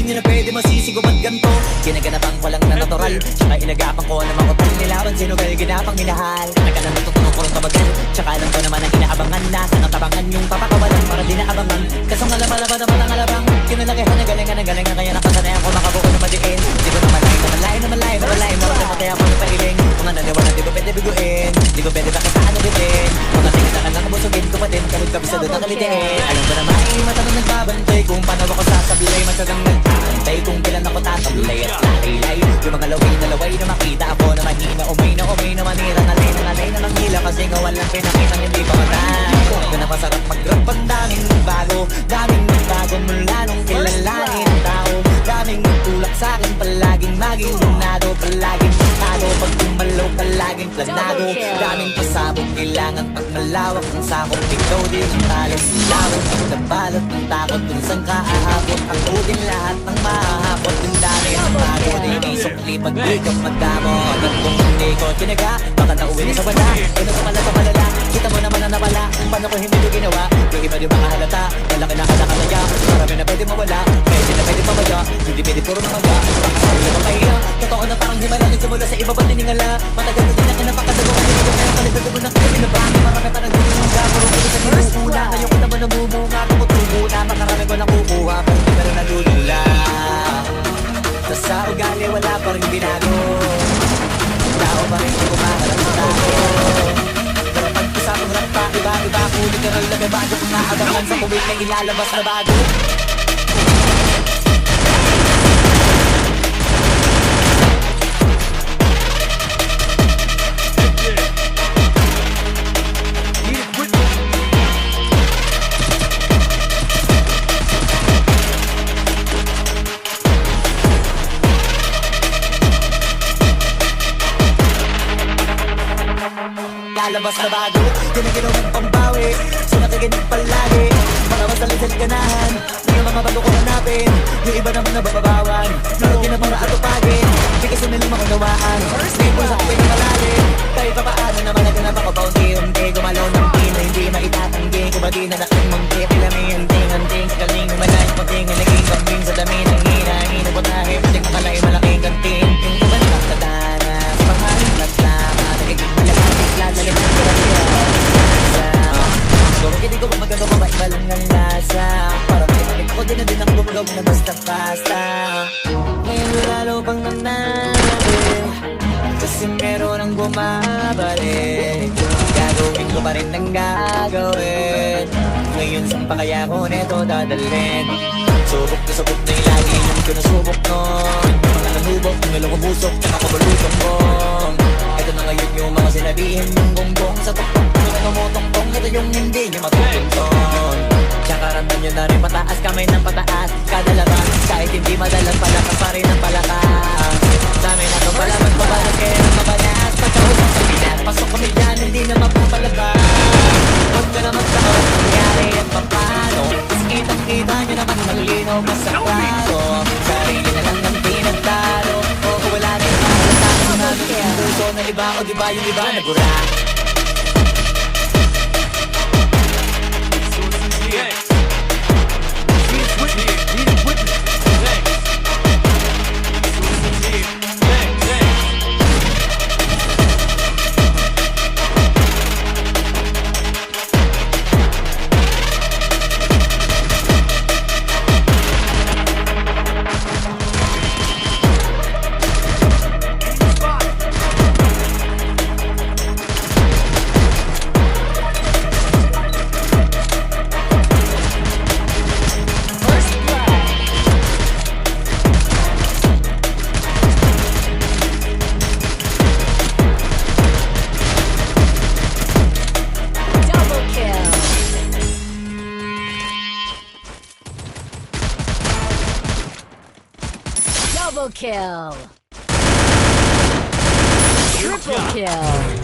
nyo na pwede masisigo ba't ganto? Ginaganapan ko lang na natural, tsaka inagapan ko na makutal nilaban. Sinugal ginapang minahal, taga na natutunan ko rin tabagal. Tsaka alam ko naman ang inaabangan, nasa ng tabangan yung papakawalan para di naabangan. Kasong alabalaban naman ang alabang, kinalakihan na galingan na galingan. Kaya nakasanayan ko makabuko na madiin. Di ko naman lain, matay ako ng pailing. Mga naniwala di ko pwede biguin, di ko pwede bakataan na bitin. Mga tingin na lang kabusugin ko pa din, kahit kabisado na kalitiin. Alam ko naman ay matanong nagbabantay, kung paano ako sasabilay, matyagang nagkakantay. Kung kailan ako tatamlay at laylay, yung mga laway na makita ako na mahina. Umay na manira, nalay na manghila. Kasi nga walang pinakitang hindi pa matay. Kung napasarap mag-rap, ang daming bago mula nung kilalanin ang tao. Daming nagtulak sa'kin, palaging maging lunado, palaging matado. Pag tumalaw, palaging planado. Daming pasabog, kailangan pag malawak ang sakop. Ikaw din ang talos, lawak ang nabalot ng takot. Kung saan ka aabot, ang udin lahat ng mahahapot. Yung dami ng bago, inisukli pag-ikap magdamot. At kung hindi ko tinaga, baka nauwi na sa wala. Ano ka pala sa malala, kita mo naman ang nawala. Paano ko hindi ko ginawa, yung iba di makahalata. Malaki na kaya, marami na pwede mawala. Pwede na pwede mamaya, hindi pwede puro namaga. Sabi na makahiya, totoo na parang himalang simula sa iba pa tiningala. Matagal na din ang kinapakadago, kasi hindi ko kaya kalipag mo na kasi nabaki. Marami pa nagdulunga, puro ko sa nilukula. Ngayon ko naman namumunga, tumutubo na. Makarami ko lang kukuha, pero hindi ka rin nalulula. Sa ugali wala pa rin binago, tao pa rin di kumaharap sa tao. Pero pag-usapang rap pa, iba-iba ako literal na may bago. Kung naabangan sa kuwit na ilalabas na bago. Lalabas na bago, ginaginaw ng pambawi. So nakikinig palagi, mga masalit ganahan. Yung mga bago ko hanapin, yung iba naman nababawan. Nalugin na para atupagin, di kasi nilang makunawaan. Di po sa kapit na malalim, kahit pa paano naman naganap ako paunti-unti. Gumalaw ng pin na hindi maitatanggi, kung ba di na laking mangki. Pilami hanting, kakaling umalay, pating naging kambing sa dami ng hina po tayo, pating makalay malaking kantin. Yung iba na nakadanas, pangalim na tama, nagiging malakapit, lalalim ng karamihan. So hindi ko magagawa, maiba lang ang lasa. Parang may ko din ang gumagaw na basta-basta. Ngayon lalo pang nananabi, kasi meron ang bumabalik. Gagawin ko pa rin ang gagawin. Ngayon saan pa kaya ko neto dadalhin? Subok na yung lagi yung kinasubok nun. Yung mga nanubok, yung ilang umusok, yung nakabalutong bong. Ito na ngayon yung mga sinabihin yung gonggong. Sa tuktok yung namutong-tong, ito yung hindi nyo matutuntong. Tsaka ramdam nyo na rin pataas, kamay ng pataas. Kada labas, kahit hindi madalas, palakas pa rin ang palakas. Sa amin na itong palaman, pabalas kaya ng mabalas. Pagkausap sa bilat, pasok kami dyan, hindi na mapapalabas. Huwag ka na magkaon, nangyari at papano. Kasi kitang-kita nyo naman malinaw pa sa klaro. Sarili na lang ng pinagtalo, o kung wala na yung mahalata ko namin kaya ang gusto ng iba, o diba yung iba nagura. Double kill! Triple kill!